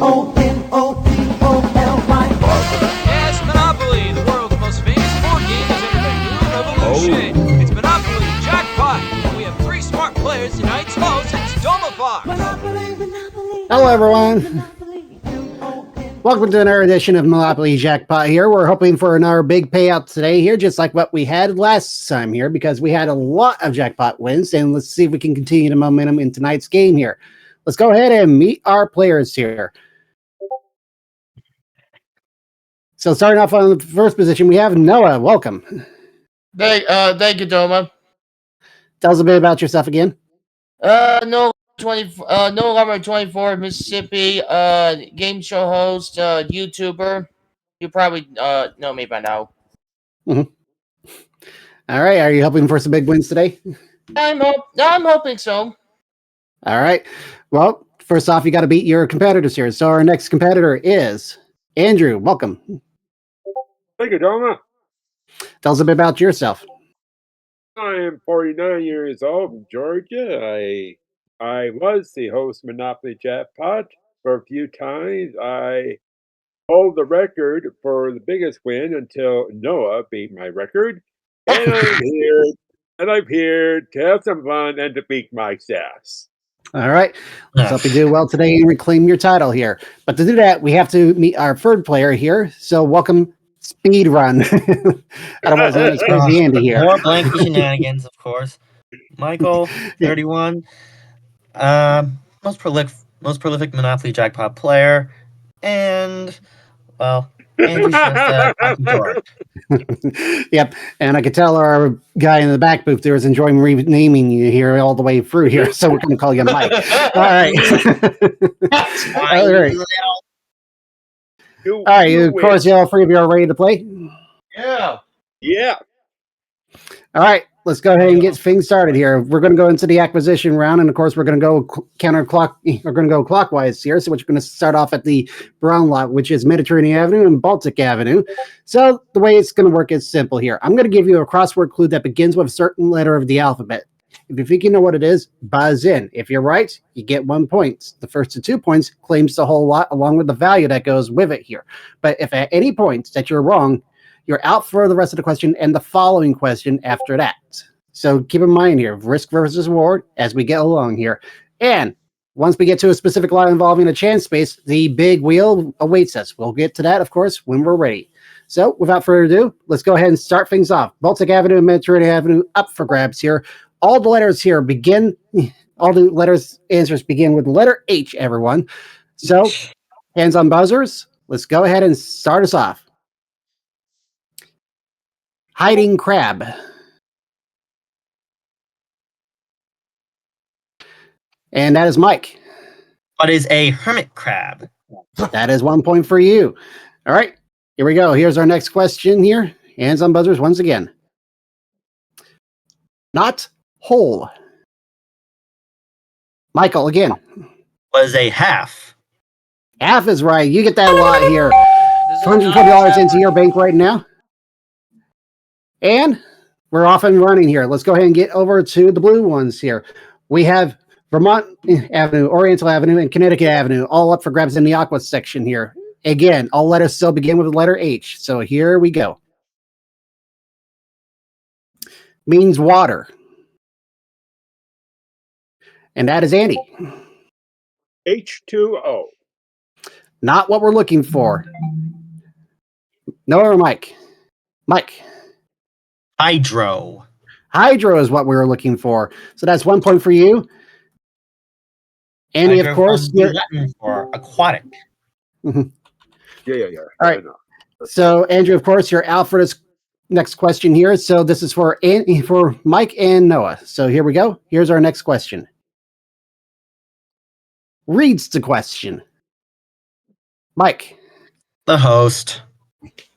Yes, Monopoly, the world's most famous board game, has entered a new revolution. It's Monopoly Jackpot. We have three smart players tonight's host. It's Domafox. Hello, everyone. Welcome to another edition of Monopoly Jackpot here. We're hoping for another big payout today here, just like what we had last time here, because we had a lot of jackpot wins, and let's see if we can continue the momentum in tonight's game here. Let's go ahead and meet our players here. So starting off on the first position, we have Noah. Welcome. Thank you, Doma. Tell us a bit about yourself again. No longer 24, Mississippi. Game show host, YouTuber. You probably know me by now. Mm-hmm. All right. Are you hoping for some big wins today? I'm hoping so. All right. Well, first off, you got to beat your competitors here. So our next competitor is Andrew. Welcome. Thank you, Doma. Tell us a bit about yourself. I am 49 years old from Georgia. I was the host of Monopoly Jackpot for a few times. I hold the record for the biggest win until Noah beat my record. And I'm here to have some fun and to beat Mike's ass. All right. Let's hope you do well today and reclaim your title here. But to do that, we have to meet our third player here. So welcome, Speedrun. Otherwise, it's Crazy Andy here. More blank shenanigans, of course. Michael, 31. Most prolific Monopoly Jackpot player. And, well, Andrew's just Yep. And I could tell our guy in the back booth there is enjoying renaming you here all the way through here. So we're going to call you Mike. All right. All right. All right. Of course, you all three of you are ready to play? Yeah. Yeah. All right. Let's go ahead and get things started here. We're going to go into the acquisition round, and of course, we're going to go clockwise here. So, we're going to start off at the brown lot, which is Mediterranean Avenue and Baltic Avenue. So, the way it's going to work is simple here. I'm going to give you a crossword clue that begins with a certain letter of the alphabet. If you think you know what it is, buzz in. If you're right, you get 1 point. The first to 2 points claims the whole lot along with the value that goes with it here. But if at any point that you're wrong, you're out for the rest of the question and the following question after that. So keep in mind here, risk versus reward as we get along here. And once we get to a specific line involving a chance space, the big wheel awaits us. We'll get to that, of course, when we're ready. So without further ado, let's go ahead and start things off. Baltic Avenue and Mediterranean Avenue up for grabs here. All the letters here answers begin with the letter H, everyone. So hands on buzzers. Let's go ahead and start us off. Hiding crab. And that is Mike. What is a hermit crab? That is 1 point for you. All right, here we go. Here's our next question here. Hands on buzzers once again. Not whole. Michael, again. What is a half? Half is right. You get that a lot here. $220 into your bank right now. And we're off and running here. Let's go ahead and get over to the blue ones here. We have Vermont Avenue, Oriental Avenue, and Connecticut Avenue, all up for grabs in the aqua section here. Again, all letters still begin with the letter H. So here we go. Means water. And that is Andy. H2O. Not what we're looking for. Noah or Mike? Mike. Hydro. Hydro is what we were looking for. So that's 1 point for you. Andy, Hydro, of course. Latin for aquatic. Mm-hmm. Yeah. All right. So, Andrew, of course, you're out for this next question here. So this is for Mike and Noah. So here we go. Here's our next question. Reads the question. Mike. The host.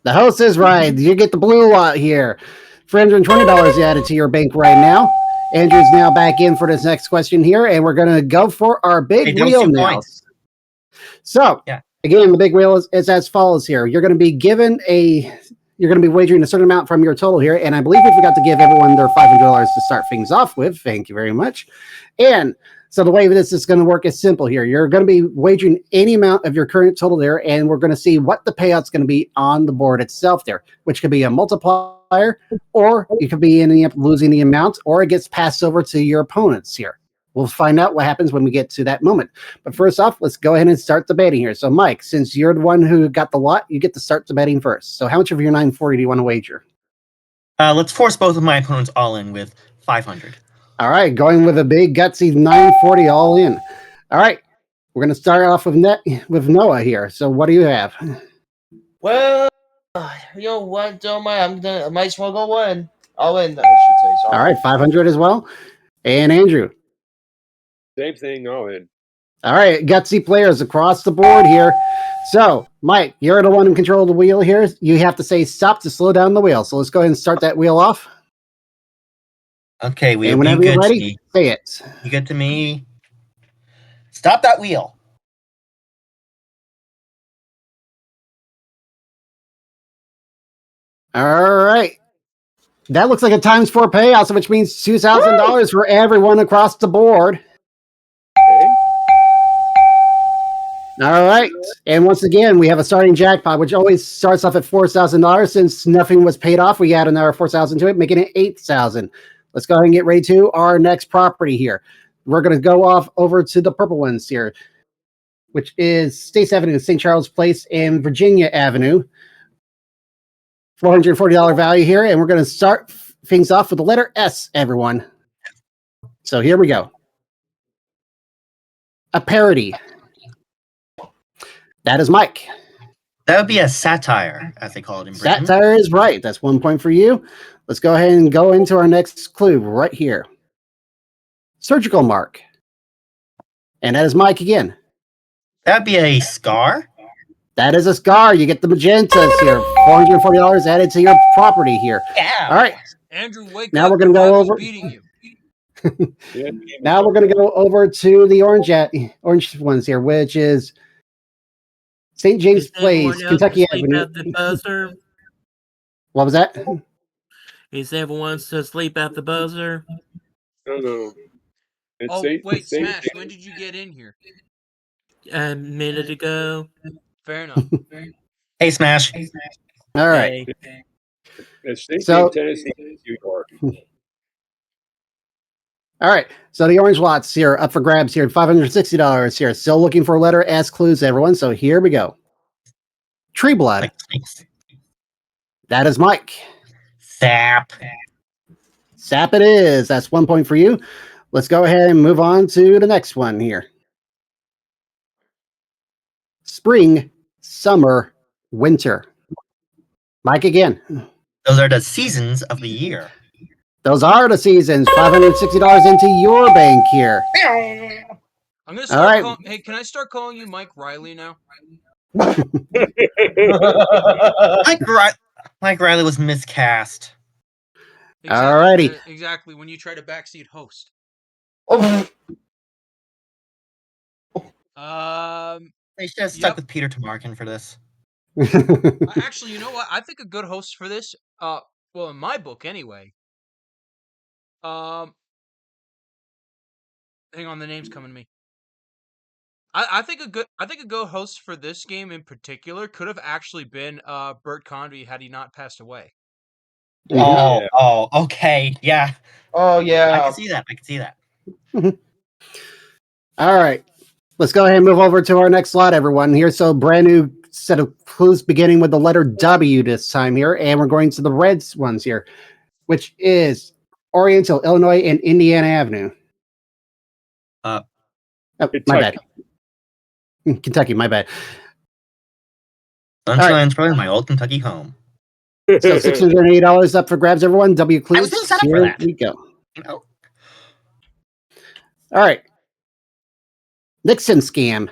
The host is right. You get the blue lot here. $320 added to your bank right now. Andrew's now back in for this next question here, and we're going to go for our big wheel now. Points. So, again, the big wheel is as follows here. You're going to be wagering a certain amount from your total here, and I believe we forgot to give everyone their $500 to start things off with. Thank you very much. And So the way this is going to work is simple here. You're going to be wagering any amount of your current total there, and we're going to see what the payout's going to be on the board itself there, which could be a multiplier, or you could be ending up losing the amount, or it gets passed over to your opponents here. We'll find out what happens when we get to that moment. But first off, let's go ahead and start the betting here. So Mike, since you're the one who got the lot, you get to start the betting first. So how much of your 940 do you want to wager? Let's force both of my opponents all in with 500. All right, going with a big gutsy 940 all in. All right, we're going to start off with Noah here. So what do you have? Well, you know what, Doma? I might as well go in. All in, I should say. Sorry. All right, 500 as well. And Andrew. Same thing, all in. All right, gutsy players across the board here. So, Mike, you're the one in control of the wheel here. You have to say stop to slow down the wheel. So let's go ahead and start that wheel off. Okay, And whenever you're ready, say it. You get to me. Stop that wheel. All right. That looks like a times 4 payout, so which means $2,000 for everyone across the board. Okay. All right. And once again, we have a starting jackpot, which always starts off at $4,000. Since nothing was paid off, we add another $4,000 to it, making it $8,000. Let's go ahead and get ready to our next property here. We're going to go off over to the purple ones here, which is States Avenue, St. Charles Place, and Virginia Avenue. $440 value here, and we're going to start things off with the letter S, everyone. So here we go. A parody. That is Mike. That would be a satire, as they call it in Britain. Satire is right. That's 1 point for you. Let's go ahead and go into our next clue right here. Surgical mark. And that is Mike again. That'd be a scar. That is a scar. You get the magentas here. $440 added to your property here. Yeah. All right. Andrew, wake Now up. we're gonna the go Bible's over- beating you. Now we're going to go over to the orange ones here, which is St. James Is everyone Place, else Kentucky asleep Avenue. at the buzzer? What was that? Is everyone asleep at the buzzer? No. It's Oh, Saint- wait, Saint- Smash, when did you get in here? A minute ago. Fair enough. Hey, Smash. All right. Hey, It's St. So- James, Tennessee, New York. All right. So the orange lots here up for grabs here, $560 here. Still looking for letter S clues, everyone. So here we go. Tree blood. Like snakes. That is Mike. Sap. Sap it is. That's 1 point for you. Let's go ahead and move on to the next one here. Spring, summer, winter. Mike again. Those are the seasons of the year. Those are the seasons. $560 into your bank here. I'm gonna All start right. hey, can I start calling you Mike Riley now? Mike Riley was miscast. Alrighty. Exactly, when you try to backseat host. Oh, They should have stuck Yep. with Peter Tamarkin for this. Actually, you know what? I think a good host for this, well, in my book anyway. Hang on, the name's coming to me. I think a good host for this game in particular could have actually been Bert Convy had he not passed away. Oh, okay. Yeah. oh I yeah. can see that. I can see that. All right. Let's go ahead and move over to our next slot, everyone. Here, so brand new set of clues beginning with the letter W this time here, and we're going to the red ones here, which is Oriental, Illinois, and Indiana Avenue. Oh, my bad. Kentucky, my bad. Sunshine's probably my old Kentucky home. So $680 up for grabs, everyone. W clues. I was being set up for Here that. we go. You know? All right. Nixon scam.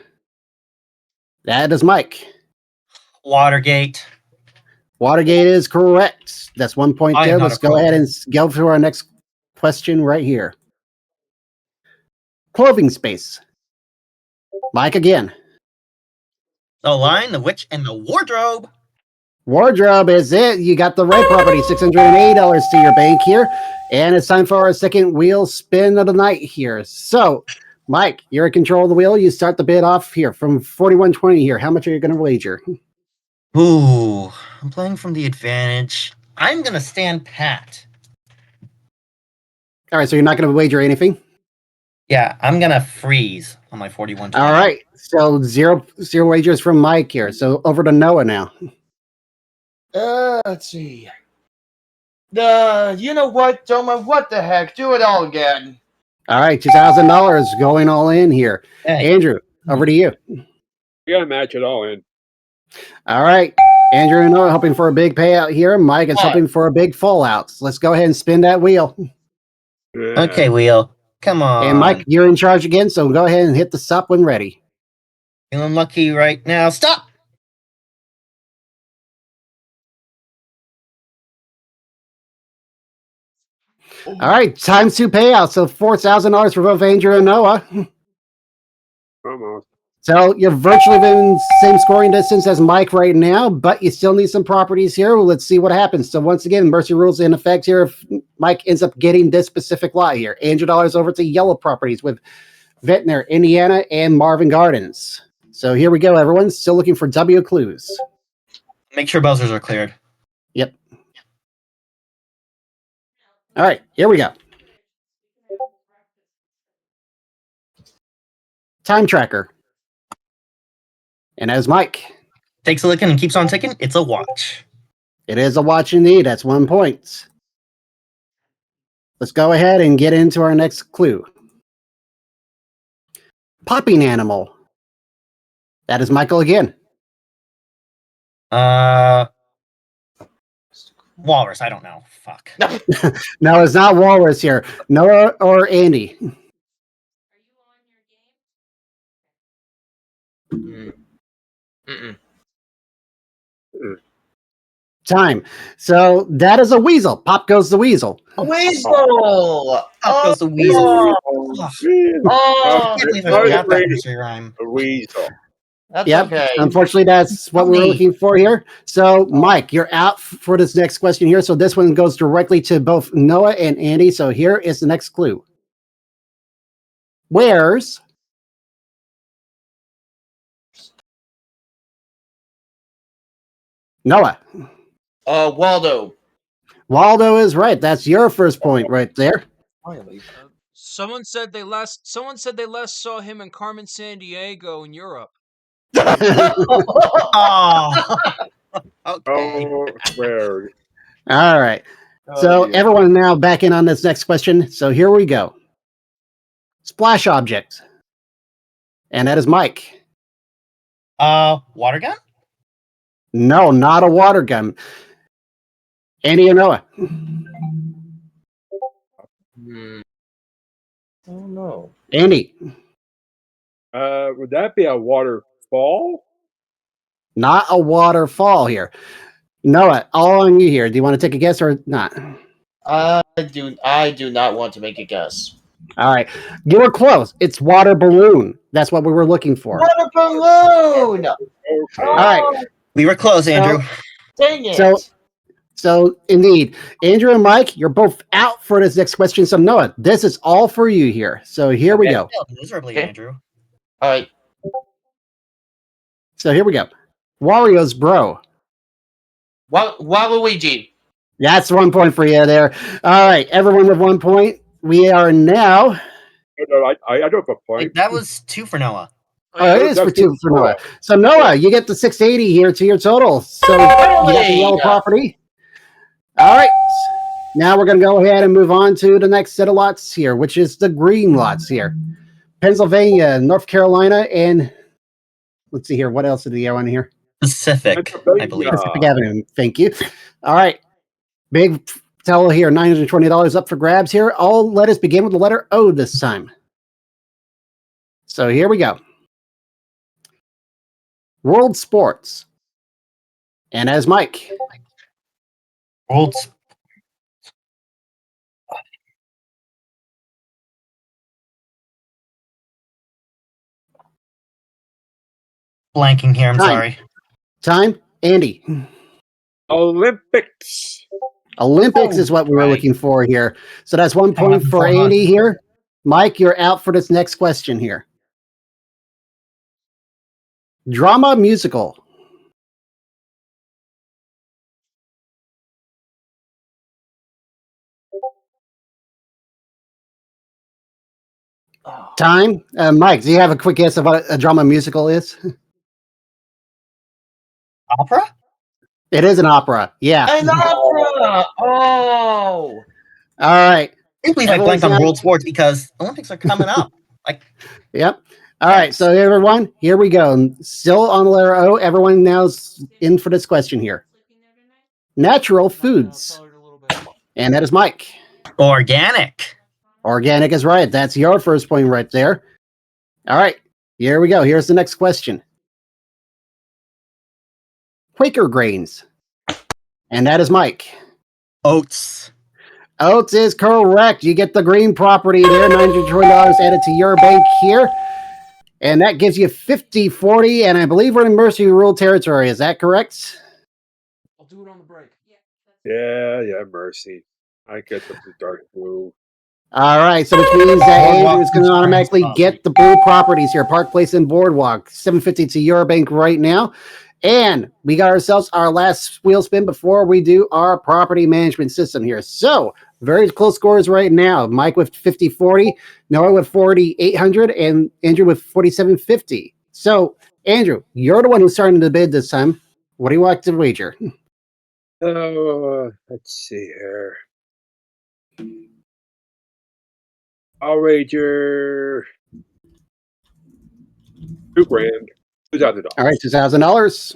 That is Mike. Watergate. Watergate is correct. That's 1 point I am there. not Let's a go pro. ahead and go to our next question right here. Clothing space. Mike again. The Lion, the Witch, and the Wardrobe. Wardrobe is it. You got the right property. $680 to your bank here. And it's time for our second wheel spin of the night here. So Mike, you're in control of the wheel. You start the bid off here from 41.20 here. How much are you going to wager? Ooh, I'm playing from the advantage. I'm gonna stand pat. All right, so you're not going to wager anything? Yeah, I'm gonna freeze on my 41.20. All right, so zero wagers from Mike here. So over to Noah now. Let's see. You know what, Doma? What the heck? Do it all again. All right, $2,000 going all in here. Hey. Andrew, over to you. You gotta match it all in. All right, Andrew and Noah hoping for a big payout here. Mike is hoping for a big fallout. So let's go ahead and spin that wheel. Okay, wheel. Come on. And Mike, you're in charge again, so go ahead and hit the stop when ready. Feeling lucky right now. Stop! All right, times 2 payouts. So $4,000 for both Andrew and Noah. Almost. So you're virtually within same scoring distance as Mike right now, but you still need some properties here. Well, let's see what happens. So once again, mercy rules in effect here. If Mike ends up getting this specific lot here, $800 over to yellow properties with Ventnor, Indiana, and Marvin Gardens. So here we go, everyone. Still looking for W clues. Make sure buzzers are cleared. Yep. All right, here we go. Time tracker. And as Mike, Takes a licking and keeps on ticking. It's a watch. it is a watch indeed. That's 1 point. Let's go ahead and get into our next clue. Popping animal. That is Michael again. Walrus. I don't know. Fuck. No, it's not Walrus here. Noah or Andy. Mm-mm. Time. So that is a weasel. Pop goes the weasel. A weasel! Up goes the weasel. Oh, I can't believe I forgot that nursery rhyme. A weasel. that's Yep. okay. Unfortunately, that's what we're looking for here. So, Mike, you're out for this next question here. So this one goes directly to both Noah and Andy. So here is the next clue. Where's Noah? Waldo. Waldo is right. That's your first point right there. Someone said they last saw him in Carmen San Diego in Europe. Oh. Okay. Oh, where? All right. So yeah. everyone now back in on this next question. So here we go. Splash object. And that is Mike. Water gun? No, not a water gun. Andy and Noah. Oh no. Andy. Would that be a waterfall? Not a waterfall here. Noah, all on you here. Do you want to take a guess or not? I do not want to make a guess. All right. You were close. It's water balloon. That's what we were looking for. Water balloon! Okay. All right. We were close, Andrew. Dang it! So indeed, Andrew and Mike, you're both out for this next question. So Noah, this is all for you here. So here we go. Failed miserably, Okay. Andrew. All right. So here we go. Wario's bro. Waluigi. That's 1 point for you there. All right, everyone with 1 point. We are now. No, I don't have a point. Wait, that was 2 for Noah. Oh, it is for 2 for Noah. So Noah, you get the 680 here to your total. So you got the yellow property. All right. Now we're going to go ahead and move on to the next set of lots here, which is the green lots here. Pennsylvania, North Carolina, and let's see here. What else did he have on here? Pacific, I believe. Pacific Avenue. Thank you. All right. Big total here, $920 up for grabs here. All letters begin with the letter O this time. So here we go. World Sports. And as Mike. World blanking here, I'm sorry. Time, Andy. Olympics. Olympics is what we were looking for here. So that's 1 point for Hold on. Andy here. Mike, you're out for this next question here. Drama musical. Oh. Time. Mike, do you have a quick guess of what a drama musical is? Opera? It is an opera. Yeah. An opera! Oh! All right. I can't believe I Everyone's blanked on now- world sports because Olympics are coming up. Like, Yep. All right. So everyone, here we go. Still on the letter O. Everyone now's in for this question here. Natural foods. And that is Mike. organic. Organic is right. That's your first point right there. All right. Here we go. Here's the next question. Quaker grains. And that is Mike. Oats. Oats is correct. You get the green property there. $920 added to your bank here. And that gives you 50-40. And I believe we're in Mercy Rule territory. Is that correct? I'll do it on the break. Yeah, Mercy. I get the dark blue. All right. So which means that Boardwalk Andrew's going to Beach automatically Gardens get the blue properties here. Park Place and Boardwalk. $750 to your bank right now. And we got ourselves our last wheel spin before we do our property management system here. So very close scores right now. Mike with 50-40, Noah with 4,800, and Andrew with 4,750. So, Andrew, you're the one who's starting the bid this time. What do you like to wager? Let's see here. I'll wager $2,000. $2,000. All right, $2,000.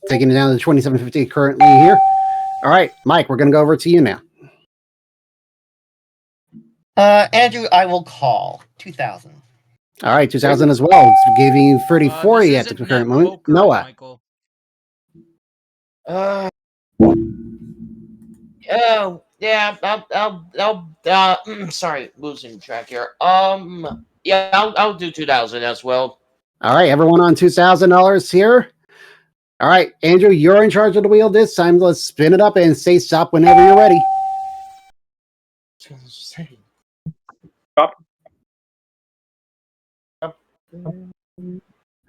Taking it down to $2,750 currently here. All right, Mike, we're going to go over to you now. Andrew, I will call 2,000. All right, 2,000 as well. It's giving you 30-40 This at the isn't current net moment. poker, Noah. Michael. Oh, yeah, sorry, losing track here. Yeah, I'll do 2,000 as well. All right, everyone on $2,000 here. All right, Andrew, you're in charge of the wheel this time. Let's spin it up and say stop whenever you're ready. Stop.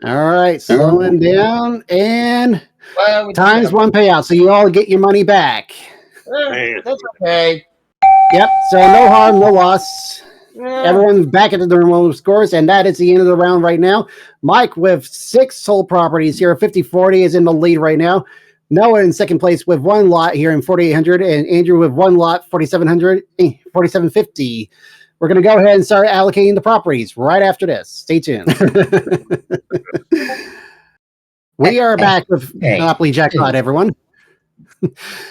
All right, slowing down, and Well, times one payout, so you all get your money back. Man. That's okay. Yep, so no harm, no loss. Yeah. Everyone's back at the normal scores, and that is the end of the round right now. Mike with 6 sold properties here, 50-40 is in the lead right now. Noah in second place with 1 lot here in 4,800, and Andrew with 1 lot, 4,700, 4,750. We're going to go ahead and start allocating the properties right after this. Stay tuned. We are back with Monopoly Jackpot, everyone.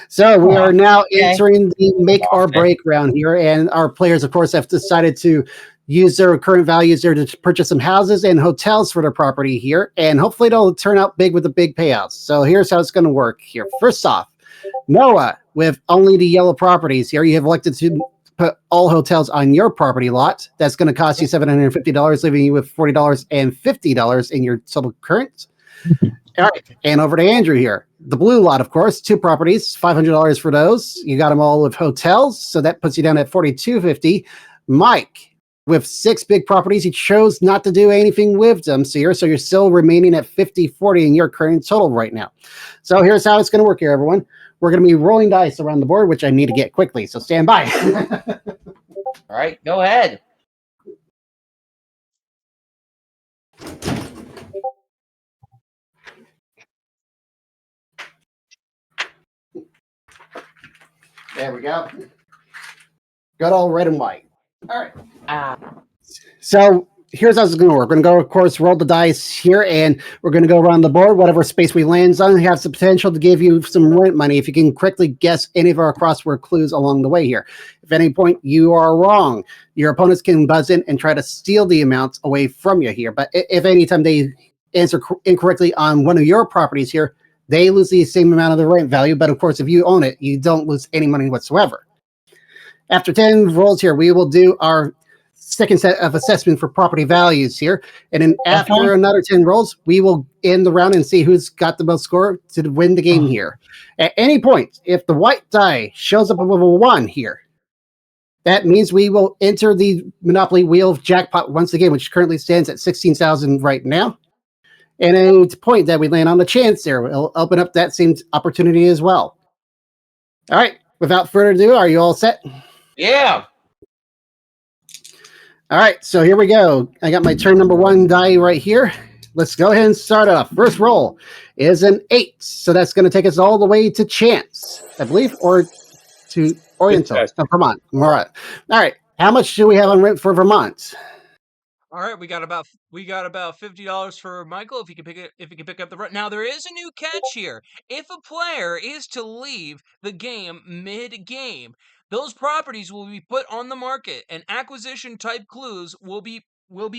So we are now entering the make or break round here, and our players, of course, have decided to use their current values there to purchase some houses and hotels for their property here, and hopefully it'll turn out big with the big payouts. So here's how it's going to work here. First off, Noah, with only the yellow properties here, you have elected to put all hotels on your property lot. That's going to cost you $750, leaving you with $40 and $50 in your total current. All right, and over to Andrew here. The blue lot, of course, 2 properties, $500 for those. You got them all with hotels, so that puts you down at $4,250. Mike, with 6 big properties, he chose not to do anything with them, so you're still remaining at 50-40 in your current total right now. So here's how it's going to work here, everyone. We're going to be rolling dice around the board, which I need to get quickly, so stand by. All right, go ahead. There we go. Good old red and white. All right. So here's how it's going to work. We're going to go, of course, roll the dice here, and we're going to go around the board. Whatever space we land on has the potential to give you some rent money if you can correctly guess any of our crossword clues along the way here. If at any point you are wrong, your opponents can buzz in and try to steal the amounts away from you here. But if any time they answer incorrectly on one of your properties here, they lose the same amount of the rent value. But of course, if you own it, you don't lose any money whatsoever. After 10 rolls here, we will do our second set of assessment for property values here. And then after another 10 rolls, we will end the round and see who's got the most score to win the game here. At any point, if the white die shows up with a 1 here, That means we will enter the Monopoly Wheel of Jackpot once again, which currently stands at 16,000 right now. And any point that we land on the chance there, we'll open up that same opportunity as well. All right. Without further ado, are you all set? Yeah. All right. So here we go. I got my turn number 1 die right here. Let's go ahead and start off. First roll is an 8. So that's going to take us all the way to chance, I believe, or to Oriental. Fantastic. Oh, Vermont. All right. All right. How much do we have on rent for Vermont? All right, we got about $50 for Michael if he can pick up the run. Now there is a new catch here. If a player is to leave the game mid-game, those properties will be put on the market, and acquisition type clues will be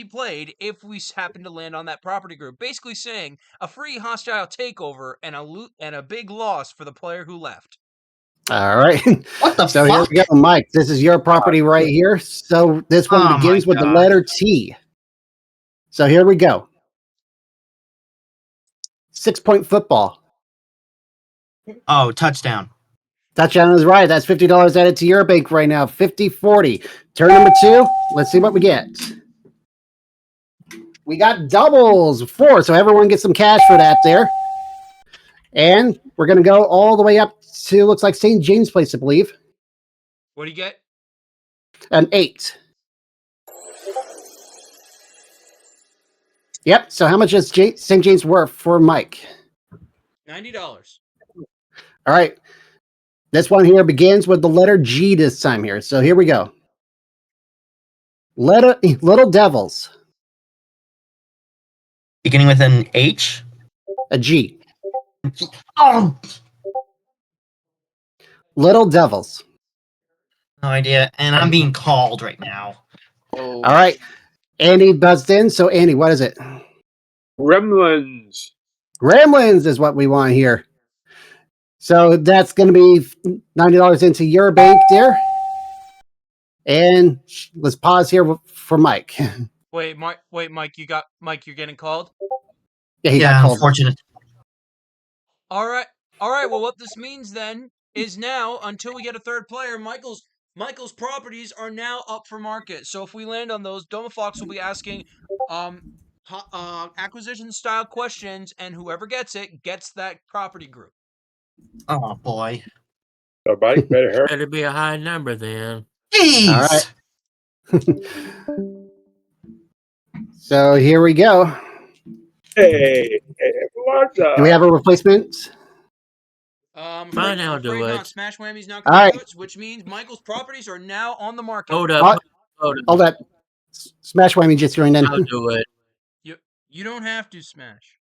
played if we happen to land on that property group. Basically saying a free hostile takeover and a big loss for the player who left. All right. What the So fuck? here we go, Mike. This is your property right here. So this one Oh begins my with the God. letter T. So here we go. 6-point football. Oh, touchdown. Touchdown is right. That's $50 added to your bank right now. 50-40. Turn number 2. Let's see what we get. We got doubles. 4. So everyone gets some cash for that there. And we're going to go all the way up to, looks like St. James Place, I believe. What do you get? An 8. Yep. So how much is St. James worth for Mike? $90. All right. This one here begins with the letter G this time here. So here we go. Little Devils. Beginning with an H. A G. Oh, Little Devils. no idea. And I'm being called right now. Oh. All right. Andy buzzed in. So Andy, what is it? Gremlins. Gremlins is what we want here. So that's going to be $90 into your bank there. And let's pause here for Mike. Wait, Mike, you're getting called? Yeah, he Yeah, got called. unfortunate. All right. Well, what this means then is now, until we get a third player, Michael's properties are now up for market. So if we land on those, Doma Fox will be asking acquisition style questions, and whoever gets it gets that property group. Oh boy. So Mike, better hurry. Better be a high number then. Jeez. All right. So here we go. Hey, what the? Do we have a replacement? Fine, I'll do Not. it. Smash Whammy's not All going right. to do it, which means Michael's properties are now on the market. Hold What? up. Hold up. All that Smash Whammy just joined in. I'll do it. You don't have to smash.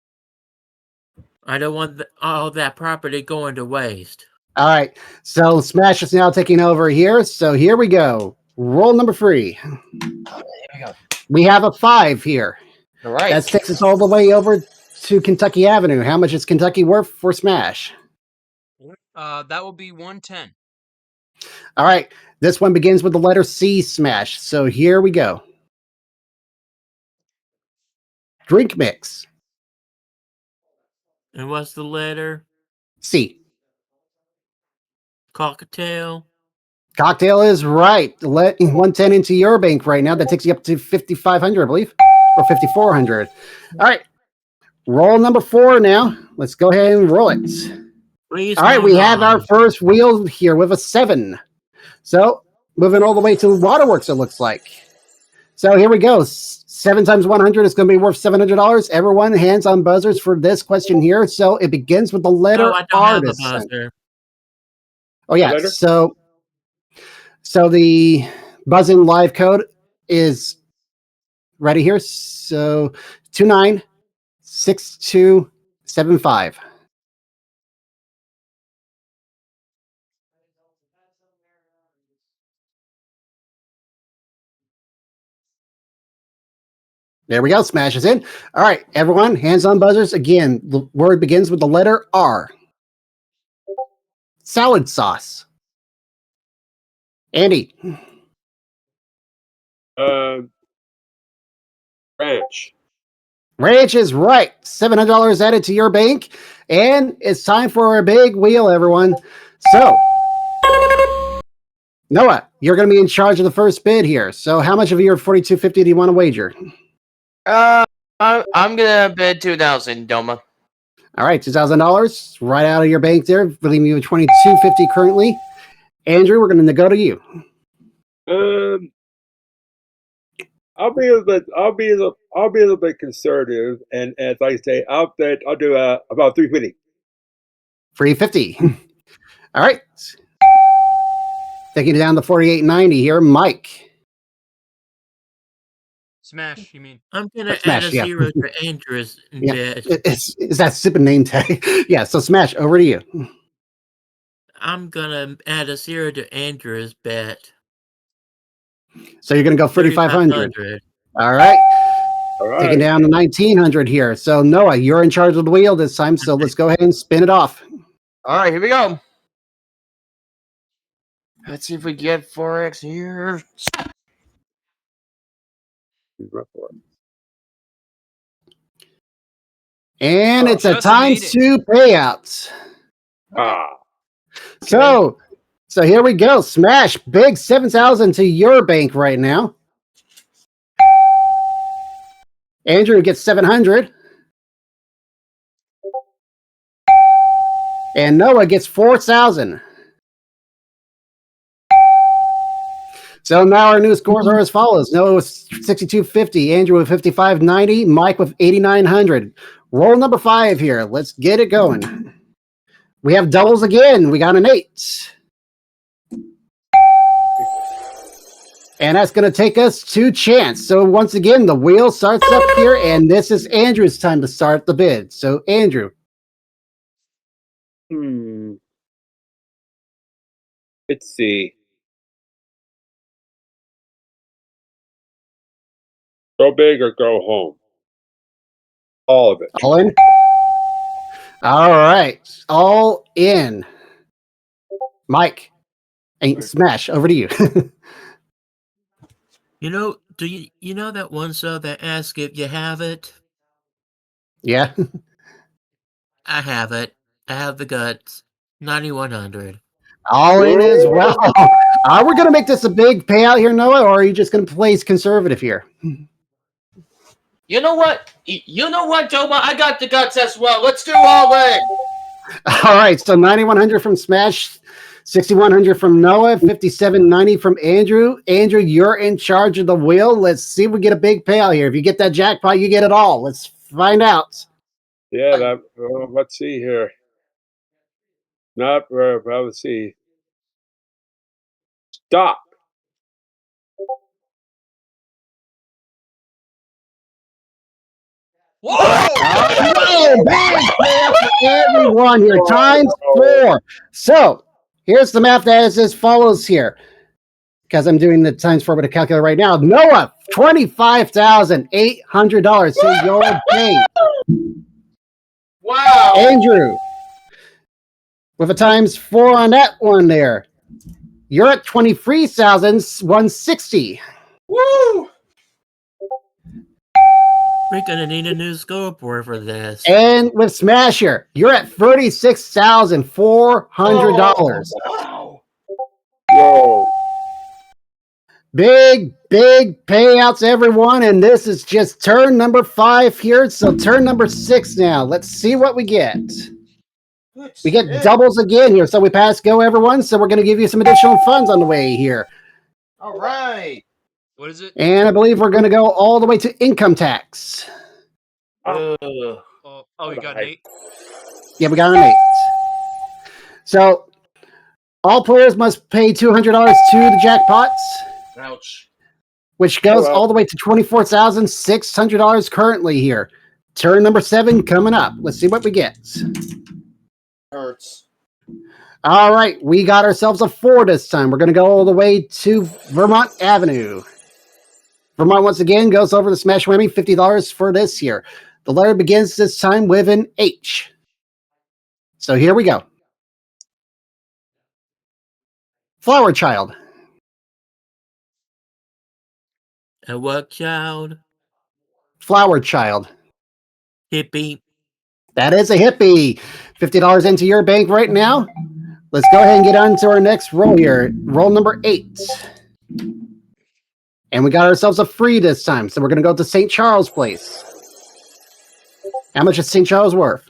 I don't want all that property going to waste. All right. So Smash is now taking over here. So here we go. Roll number 3. Here we go. We have a 5 here. All right. That takes us all the way over to Kentucky Avenue. How much is Kentucky worth for Smash? That will be 110. All right. This one begins with the letter C, Smash. So here we go. Drink mix. And what's the letter? C. Cocktail. Cocktail is right. Let 110 into your bank right now. That takes you up to 5,500, I believe, or 5,400. All right. Roll number 4 now. Let's go ahead and roll it. Please. All right, we hold have on. our first wheel here with a 7. So moving all the way to Waterworks, it looks like. So here we go. 7 times 100 is going to be worth $700. Everyone, hands on buzzers for this question here. So it begins with the letter No, I don't R. have a this time. buzzer. Oh yeah. Letter? So the buzz-in live code is ready here. So 296275. There we go. Smash is in. All right, everyone, hands on buzzers. Again, the word begins with the letter R. Salad sauce. Andy. Ranch. Ranch is right. $700 added to your bank. And it's time for a big wheel, everyone. So, Noah, you're going to be in charge of the first bid here. So how much of your $42.50 do you want to wager? I'm gonna bid 2,000, Doma. All right, $2,000 right out of your bank there, leaving you with $22.50 currently. Andrew, we're going to go to you. I'll be a little bit conservative, and as I say, I'll do about 350. 350. All right. Taking it down to 48.90 here, Mike. Smash, you mean? I'm gonna Smash, add a yeah. 0 to Andrew's Yeah. bid. Is that stupid name tag? Yeah, so Smash, over to you. I'm gonna add a 0 to Andrew's bet. So you're going to go 3,500. 3,500. All right. All right. Taking down to 1,900 here. So Noah, you're in charge of the wheel this time. So let's go ahead and spin it off. All right, here we go. Let's see if we get 4x here. And Oh, it's a Justin made times 2 payouts. Ah, So here we go. Smash, big 7,000 to your bank right now. Andrew gets 700. And Noah gets 4,000. So now our new scores are as follows. Noah with 6,250, Andrew with 5,590, Mike with 8,900. Roll number 5 here. Let's get it going. We have doubles again. We got an 8. And that's going to take us to chance. So once again, the wheel starts up here, and this is Andrew's time to start the bid. So Andrew. let's see. Go big or go home. All of it. All in? All right. All in. Mike. And Smash, over to you. Do you know that one sub that asks if you have it? Yeah. I have it. I have the guts. 9,100. All in as well. We're going to make this a big payout here, Noah, or are you just going to play conservative here? You know what? Doma? I got the guts as well. Let's do all in. All right, so 9,100 from Smash, 6,100 from Noah, 5,790 from Andrew. Andrew, you're in charge of the wheel. Let's see if we get a big payout here. If you get that jackpot, you get it all. Let's find out. Yeah, let's see here. Let's see. Stop. Whoa! Oh, big payout for everyone here, times 4. So here's the math that is as follows here. Because I'm doing the times 4 with a calculator right now. Noah, $25,800 to your bank. Wow. Andrew, with a times 4 on that one there, you're at 23,160. Woo! We're gonna need a new scoreboard for this. And with Smasher, you're at $36,400. Wow. Whoa. Big payouts, everyone. And this is just turn number 5 here. So turn number 6 now. Let's see what we get. We get doubles again here. So we pass go, everyone. So we're going to give you some additional funds on the way here. All right. What is it? And I believe we're going to go all the way to income tax. Oh, you got an 8? Yeah, we got an 8. So all players must pay $200 to the jackpots. Ouch. Which goes all the way to $24,600 currently here. Turn number 7 coming up. Let's see what we get. Hurts. All right, we got ourselves a 4 this time. We're going to go all the way to Vermont Avenue. Vermont, once again, goes over the Smash Whammy, $50 for this year. The letter begins this time with an H. So here we go. Flower Child. A what child? Flower Child. Hippie. That is a hippie. $50 into your bank right now. let's go ahead and get on to our next roll here. Roll number 8. And we got ourselves a free this time, so we're going to go to St. Charles Place. How much is St. Charles worth?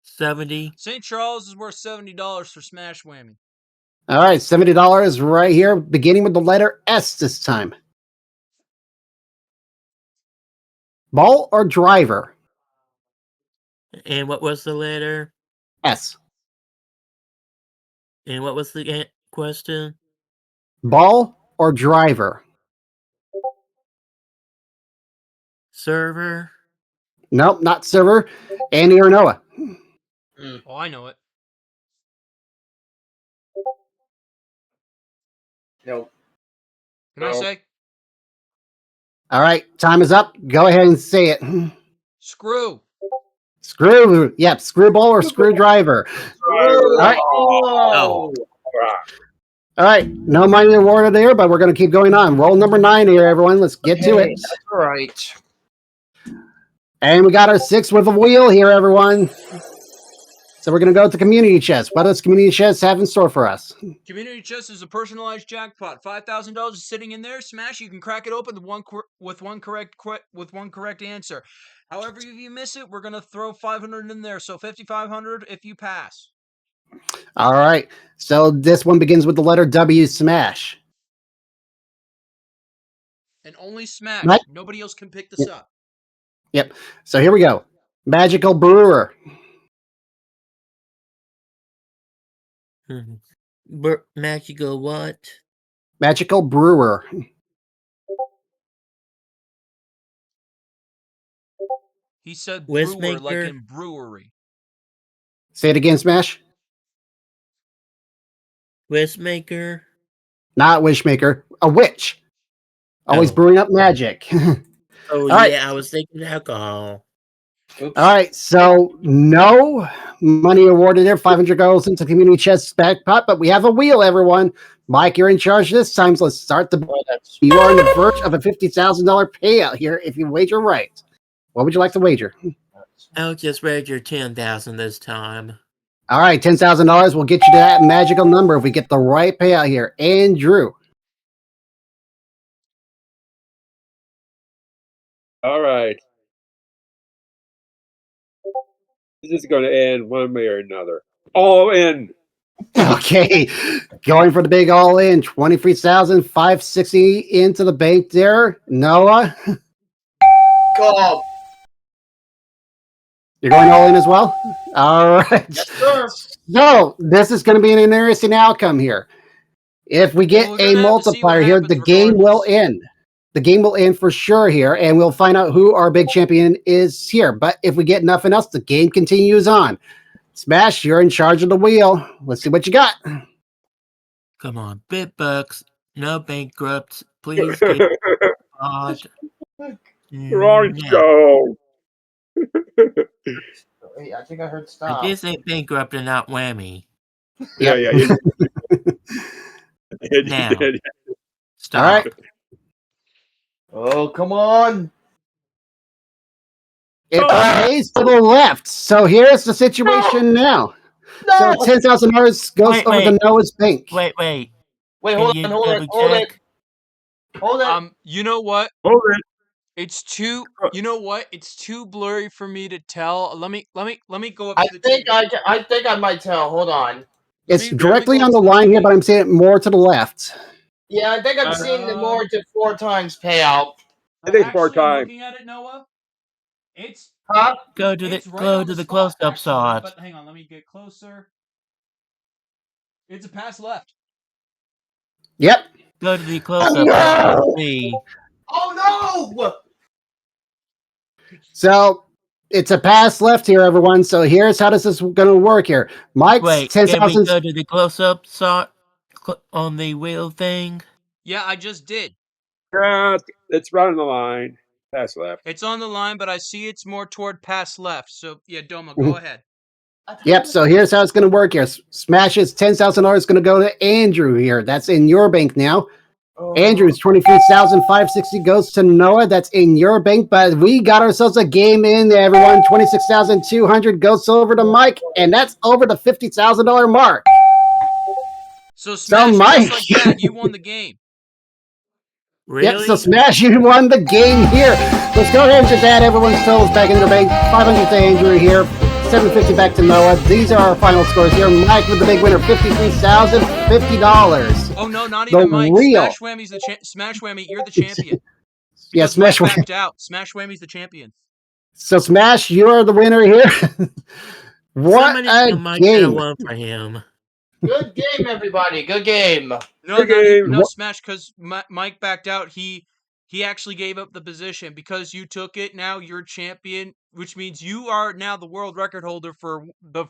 70. St. Charles is worth $70 for Smash Whammy. All right, $70 right here, beginning with the letter S this time. Ball or driver? And what was the letter? S. And what was the question? Ball or driver? Server. Nope, not server. Andy or Noah? Oh, I know it. Nope. Can I say? All right, time is up. Go ahead and say it. Screw. Screw. Yep, screwball or screwdriver. All right. Oh. All right, no money awarded there, but we're going to keep going on. Roll number 9 here, everyone. Let's get to it. That's all right. And we got our 6 with a wheel here, everyone. So we're going to go to community chest. What does community chest have in store for us? Community chest is a personalized jackpot. $5,000 is sitting in there. Smash. You can crack it open with one correct answer. However, if you miss it, we're gonna throw 500 in there. So 5,500 if you pass. All right. So this one begins with the letter W. Smash. And only Smash. Right. Nobody else can pick this up. Yep. So here we go. Magical Brewer. Magical what? Magical Brewer. He said brewer like Westmaker. in brewery. Say it again, Smash. Westmaker. Not Wishmaker. A witch. Always Oh. brewing up magic. Oh, All yeah, right. I was thinking alcohol. Oops. All right, so no money awarded there. 500 goes into community chest back pot, but we have a wheel, everyone. Mike, you're in charge this time, so let's start the. Well, that's You are on the verge of a $50,000 payout here if you wager right. What would you like to wager? I'll just wager 10,000 this time. All right, $10,000 will get you to that magical number if we get the right payout here. Andrew. All right. This is going to end one way or another. All in. Okay, going for the big all in, 23,560 into the bank there. Noah, go. you're going all in as well? All right. Yes, sir. So, this is going to be an interesting outcome here. If we get Well, we're a gonna have to see what multiplier here, happens the game will regardless. end. The game will end for sure here, and we'll find out who our big champion is here. But if we get nothing else, the game continues on. Smash, you're in charge of the wheel. Let's see what you got. Come on, BitBucks. No bankrupts. Please get odd. Wrong No. show. Wait, I think I heard And stop. this ain't bankrupt and not whammy. Yeah, yeah. You did. Now. You did. Stop. All right. Oh, come on. It pays to the left. So here's the situation now. So No. $10,000 goes Wait, over to wait. Noah's bank. Wait. Wait, Can hold you on, hold it, double hold it, check? hold it. You know what? Hold it. It's too. You know what? It's too blurry for me to tell. Let me go up I to the think TV. I think I might tell. Hold on. It's Let me directly go on up the to the line here, TV. but I'm saying it more to the left. Yeah, I think I'm seeing the more to 4 times payout. I think it's Actually, I'm part-time. looking at it, Noah. It's Huh? Go to it's the right go on to the spot, close-up actually, shot. But hang on, let me get closer. It's a pass left. Yep. Go to the close-up shot and see. Oh no! So it's a pass left here, everyone. So here's how this is going to work here. Mike's Wait, can we 10,000. go to the close-up shot on the wheel thing? Yeah, I just did. It's right on the line. Pass left. It's on the line, but I see it's more toward pass left. So yeah, Doma, go ahead. Yep. So here's how it's going to work here. Smash's $10,000 going to go to Andrew here. That's in your bank now. Andrews, 23,560 goes to Noah. That's in your bank, but we got ourselves a game in there, everyone. 26,200 goes over to Mike, and that's over the $50,000 mark. So Smash, Mike, just like that, you won the game. Really? Yep, so Smash, you won the game here. Let's go ahead and just add everyone's totals back into their bank. 500 to Andrew here, 750 back to Noah. These are our final scores here. Mike with the big winner, $53,050. Oh no, not even Mike. Smash Whammy's the Smash Whammy, you're the champion. Yeah, Smash Mike backed out. Smash Whammy's the champion. So Smash, you are the winner here. What Somebody a Mike game! one for him. Good game, everybody. Good game. No, Smash, because Mike backed out. He actually gave up the position because you took it. Now you're champion, which means you are now the world record holder for the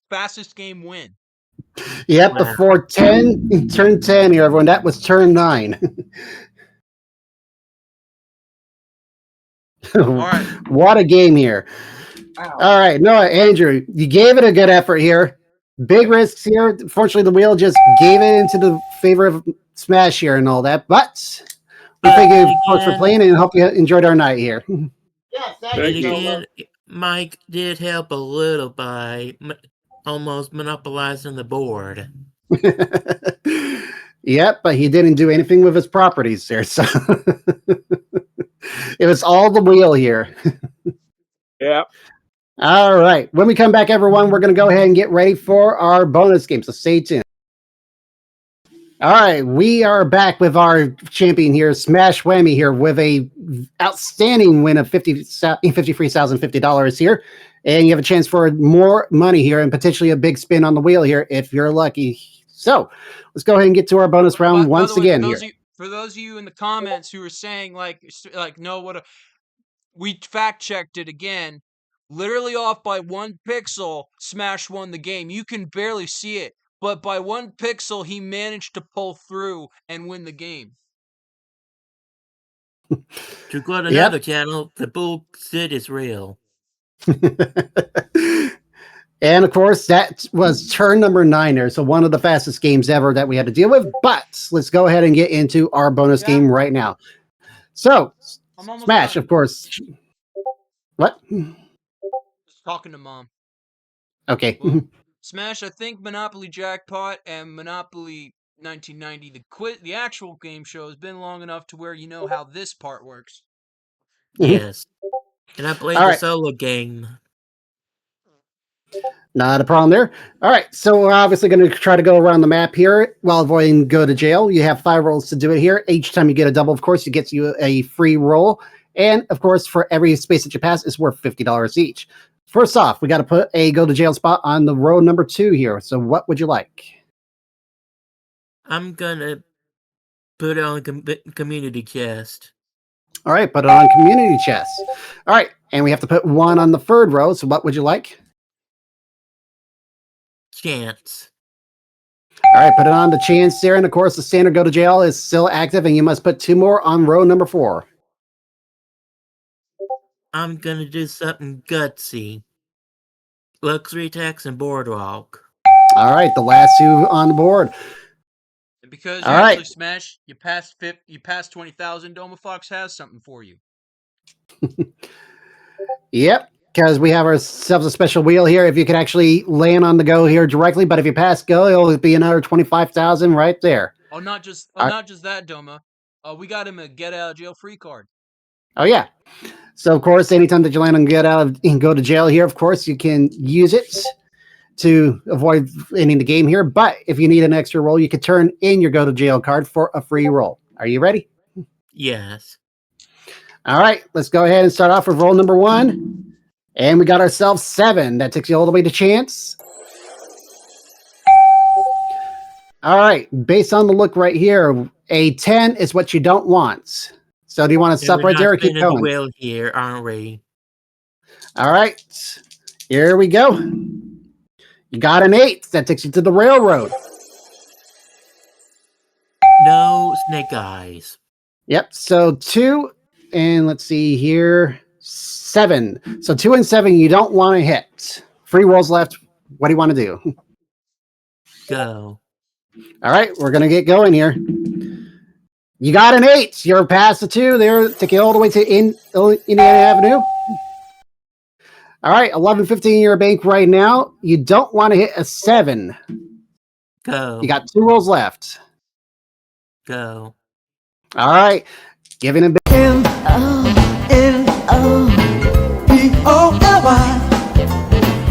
fastest game win. Yep, the 410, turn 10 here, everyone. That was turn 9. All right. What a game here. Wow. All right, Noah, Andrew, you gave it a good effort here. Big risks here. Fortunately, the wheel just gave it into the favor of Smash here and all that. But we thank you, of course, for playing and hope you enjoyed our night here. Yes, And again, Mike did help a little by almost monopolizing the board. Yep, but he didn't do anything with his properties there. So it was all the wheel here. Yeah. All right. When we come back, everyone, we're going to go ahead and get ready for our bonus game. So stay tuned. All right. We are back with our champion here, Smash Whammy here, with a outstanding win of $53,050 here. And you have a chance for more money here and potentially a big spin on the wheel here if you're lucky. So let's go ahead and get to our bonus round once again here. For those of you in the comments who are saying like no, we fact checked it again. Literally off by 1 pixel, Smash won the game. You can barely see it, but by 1 pixel, he managed to pull through and win the game. To go to another channel, the bullshit is real. And of course, that was turn number 9 there. So one of the fastest games ever that we had to deal with. But let's go ahead and get into our bonus game right now. So Smash, of course. What? Just talking to Mom. Okay. Well, Smash, I think Monopoly Jackpot and Monopoly 1990, the actual game show, has been long enough to where you know how this part works. Yes. And I played the solo game. Not a problem there. All right, so we're obviously going to try to go around the map here while avoiding go to jail. You have 5 rolls to do it here. Each time you get a double, of course, it gets you a free roll. And, of course, for every space that you pass, it's worth $50 each. First off, we got to put a go to jail spot on the row number 2 here. So what would you like? I'm going to put it on community chest. All right, put it on community chest. All right, and we have to put 1 on the 3rd row. So what would you like? Chance. All right, put it on the chance there. And of course, the standard go to jail is still active, and you must put 2 more on row number 4. I'm going to do something gutsy. Luxury tax and boardwalk. All right, the last 2 on the board. And because you actually Smash, you passed 20,000, Doma Fox has something for you. Yep. Because we have ourselves a special wheel here. If you could actually land on the go here directly, but if you pass go, it'll be another 25,000 right there. Oh, not just that, Doma. We got him a get out of jail free card. Oh yeah. So of course, anytime that you land on get out of and go to jail here, of course you can use it to avoid ending the game here. But if you need an extra roll, you can turn in your go to jail card for a free roll. Are you ready? Yes. All right. Let's go ahead and start off with roll number 1. And we got ourselves 7. That takes you all the way to chance. All right. Based on the look right here, a 10 is what you don't want. So do you want to stop right there or keep going? The wheel here, aren't we? All right. Here we go. You got an 8. That takes you to the railroad. No snake eyes. Yep. So 2, and let's see here. 7. So 2 and 7, you don't want to hit. 3 rolls left. What do you want to do? Go. All right, we're going to get going here. You got an 8. You're past the 2 there, take it all the way to Indiana Avenue. All right, 11.15 in your bank right now. You don't want to hit a 7. Go. You got 2 rolls left. Go. All right, giving it back. N-O-N-O-P-O-L-Y.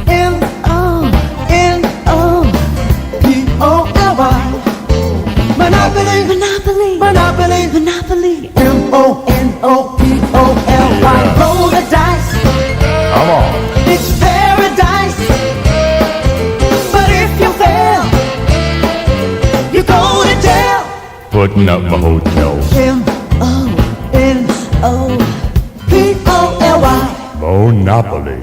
N-O-N-O-P-O-L-Y. Monopoly, Monopoly, Monopoly, Monopoly. M-O-N-O-P-O-L-Y. Roll the dice. Come on. It's paradise. But if you fail, you go to jail. Putting up my hotels. M-O-N-O-P-O-L-Y. Monopoly.